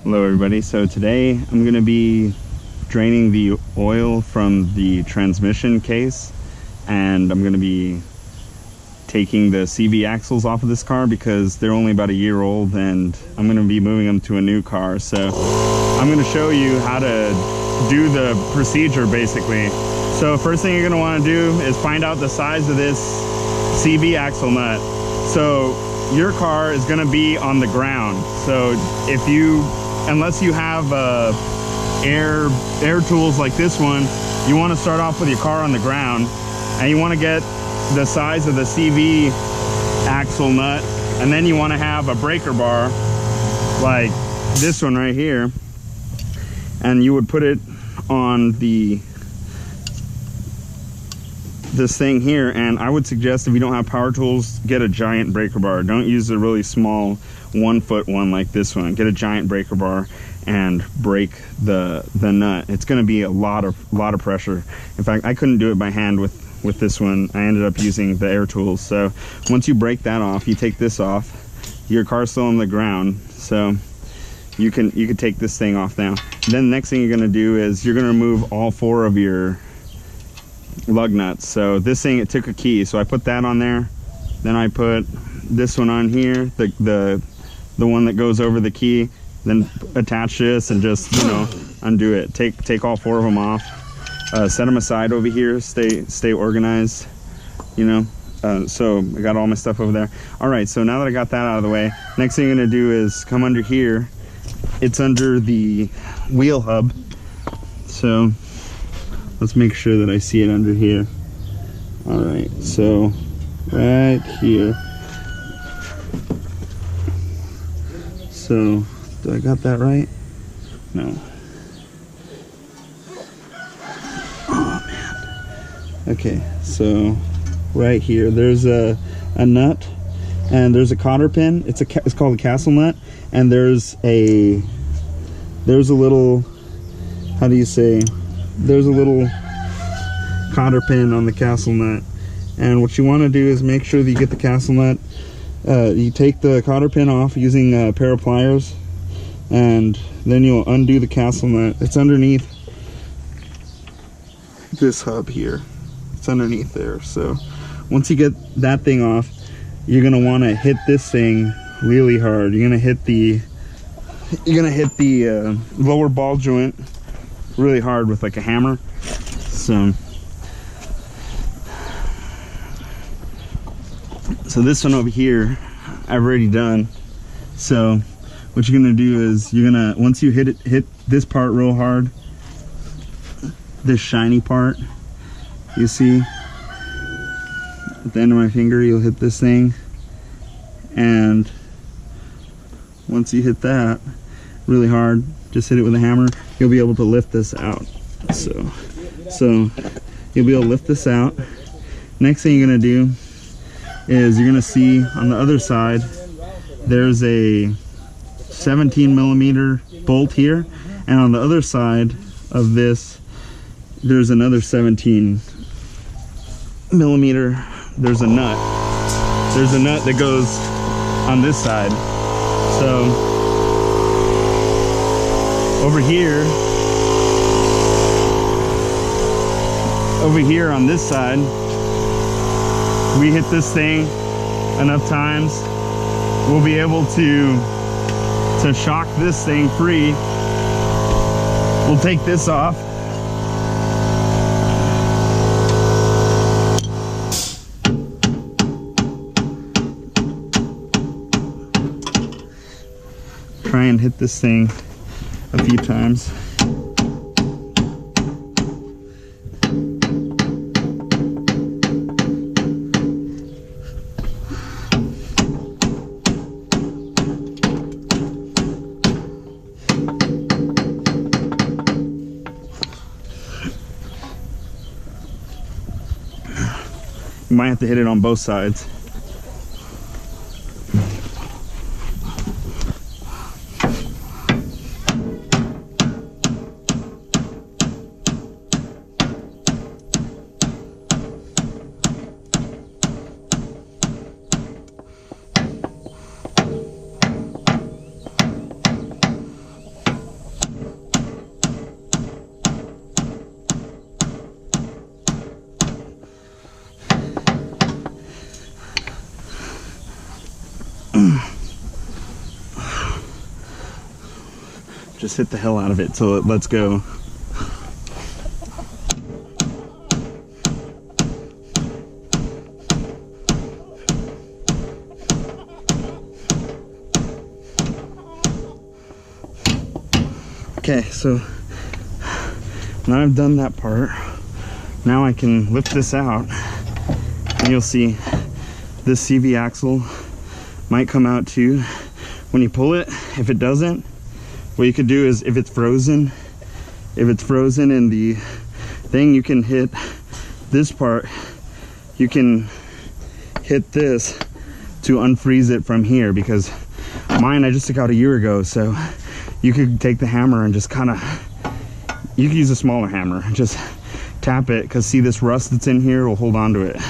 Hello everybody. So today I'm going to be draining the oil from the transmission case, and I'm going to be taking the CV axles off of this car because they're only about a year old and I'm going to be moving them to a new car. So I'm going to show you how to do the procedure basically. So first thing you're going to want to do is find out the size of this CV axle nut. So your car is going to be on the ground. So if you, unless you have air tools like this one, you want to start off with your car on the ground, and you want to get the size of the CV axle nut, and then you want to have a breaker bar like this one right here, and you would put it on this thing here. And I would suggest, if you don't have power tools, get a giant breaker bar. Don't use a really small 1 foot one like this one. Get a giant breaker bar and break the nut. It's going to be a lot of pressure. In fact, I couldn't do it by hand with this one. I ended up using the air tools. So once you break that off, you take this off. Your car's still on the ground, so you can take this thing off now. Then the next thing you're going to do is you're going to remove all 4 of your lug nuts. So this thing, it took a key, so I put that on there. Then I put this one on here, the one that goes over the key. Then attach this and just, you know, undo it. Take all 4 of them off. Set them aside over here. Stay organized, you know. So I got all my stuff over there. All right, so now that I got that out of the way, next thing I'm gonna do is come under here. It's under the wheel hub. So let's make sure that I see it under here. All right, so right here. So do I got that right? No. Oh man. Okay, so right here there's a nut, and there's a cotter pin. It's called a castle nut, and there's a little, how do you say, there's a little cotter pin on the castle nut. And what you want to do is make sure that you get the castle nut. You take the cotter pin off using a pair of pliers, and then you'll undo the castle nut. It's underneath this hub here. It's underneath there. So once you get that thing off, you're gonna want to hit this thing really hard. You're gonna hit the lower ball joint really hard with like a hammer. So this one over here I've already done. So what you're gonna do is you're gonna, once you hit this part real hard, this shiny part, you see at the end of my finger, you'll hit this thing, and once you hit that really hard, just hit it with a hammer, you'll be able to lift this out. So you'll be able to lift this out. Next thing you're gonna do is you're gonna see on the other side there's a 17mm bolt here, and on the other side of this there's another 17mm. There's a nut that goes on this side. So over here on this side, we hit this thing enough times, we'll be able to shock this thing free. We'll take this off. Try and hit this thing a few times. You might have to hit it on both sides. just hit the hell out of it till it lets go. Okay, so now I've done that part. Now I can lift this out and you'll see this CV axle might come out too when you pull it. If it doesn't, what you could do is if it's frozen in the thing, you can hit this part. You can hit this to unfreeze it from here, because mine I just took out a year ago. So you could take the hammer and just kind of, you could use a smaller hammer, just tap it, because see this rust that's in here will hold on to it.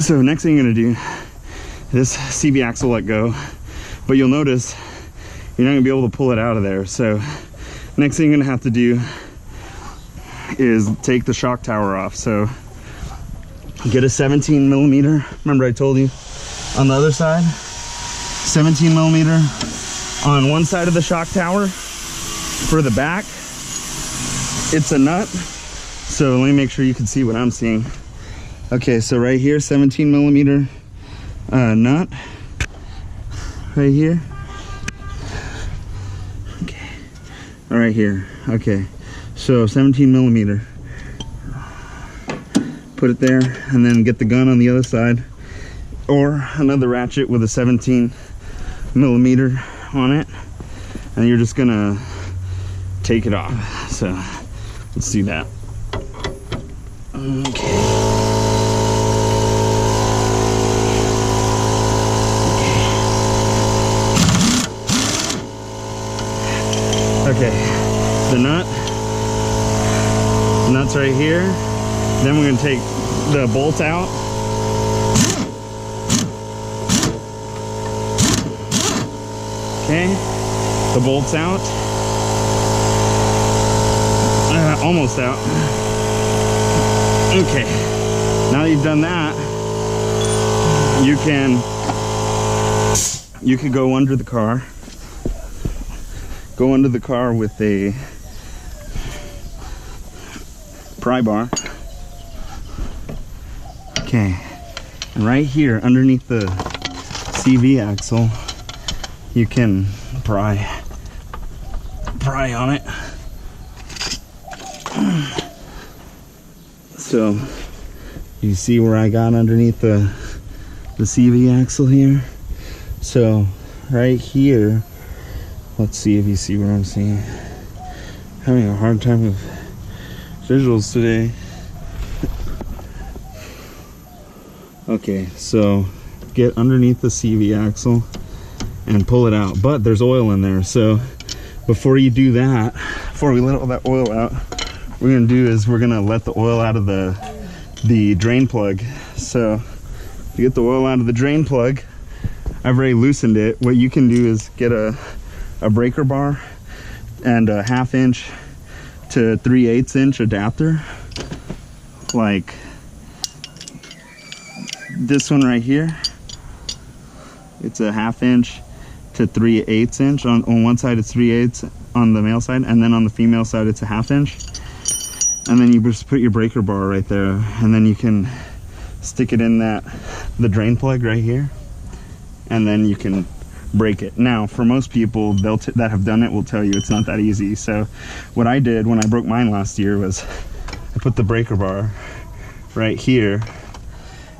So next thing you're gonna do, this CV axle let go, but you'll notice you're not gonna be able to pull it out of there. So next thing you're gonna have to do is take the shock tower off. So get a 17 millimeter. Remember I told you on the other side, 17 millimeter on one side of the shock tower. For the back, it's a nut. So let me make sure you can see what I'm seeing. Okay, so right here, 17 millimeter nut right here. Okay, right here. Okay, so 17 millimeter. Put it there, and then get the gun on the other side, or another ratchet with a 17 millimeter on it, and you're just gonna take it off. So let's do that. Okay, the nut's right here. Then we're gonna take the bolt out. Okay, the bolt's out. Almost out. Okay, now you've done that, you could go under the car. Go under the car with a pry bar. Okay, and right here underneath the CV axle, you can pry on it. So you see where I got underneath the CV axle here. So right here, let's see if you see what I'm seeing. Having a hard time with visuals today. Okay, so get underneath the CV axle and pull it out, but there's oil in there. So before you do that, before we let all that oil out, what we're gonna do is we're gonna let the oil out of the drain plug. So to get the oil out of the drain plug, I've already loosened it. What you can do is get a breaker bar and a 1/2 inch to 3/8 inch adapter, like this one right here. It's a 1/2 inch to 3/8 inch. On one side it's 3/8 on the male side, and then on the female side it's a 1/2 inch. And then you just put your breaker bar right there, and then you can stick it in the drain plug right here, and then you can break it. Now for most people that have done it will tell you it's not that easy. So what I did when I broke mine last year was I put the breaker bar right here,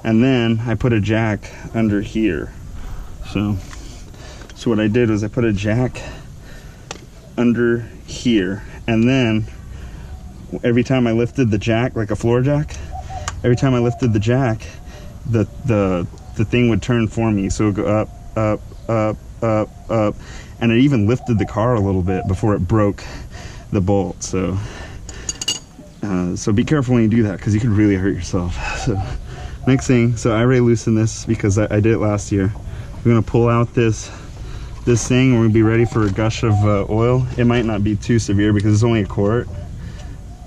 and then I put a jack under here. So what I did was I put a jack under here, and then every time I lifted the jack, like a floor jack, every time I lifted the jack, the thing would turn for me. So it would go up, up, up, up, up, and it even lifted the car a little bit before it broke the bolt. So be careful when you do that, because you could really hurt yourself. So next thing, so I already loosened this because I did it last year. We're gonna pull out this thing, and we're gonna be ready for a gush of oil. It might not be too severe because it's only a quart,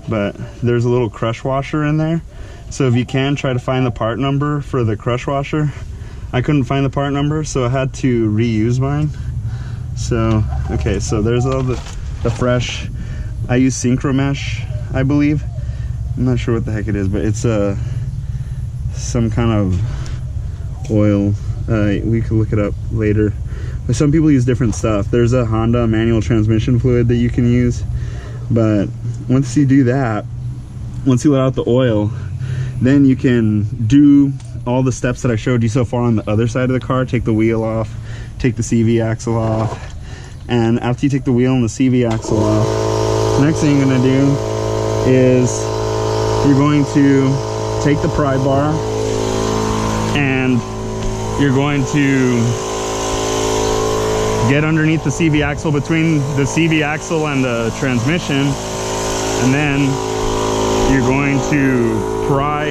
but there's a little crush washer in there. So if you can, try to find the part number for the crush washer. I couldn't find the part number, so I had to reuse mine. So, okay, so there's all the fresh, I use synchro mesh, I believe. I'm not sure what the heck it is, but it's some kind of oil. We could look it up later. But some people use different stuff. There's a Honda manual transmission fluid that you can use. But once you do that, once you let out the oil, then you can do all the steps that I showed you so far on the other side of the car. Take the wheel off, take the CV axle off, and after you take the wheel and the CV axle off, the next thing you're going to do is you're going to take the pry bar and you're going to get underneath the CV axle, between the CV axle and the transmission, and then you're going to pry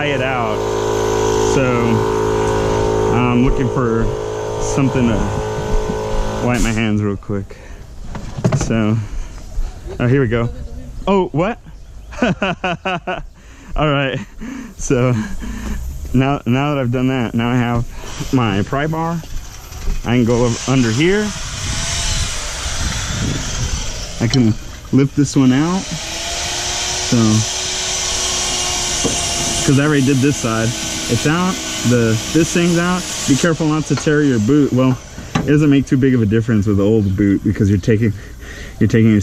it out. So I'm looking for something to wipe my hands real quick. So, oh, here we go. Oh, what? All right. So now that I've done that, now I have my pry bar. I can go under here. I can lift this one out. So, because I already did this side. It's out. This thing's out. Be careful not to tear your boot. Well, it doesn't make too big of a difference with the old boot because you're taking your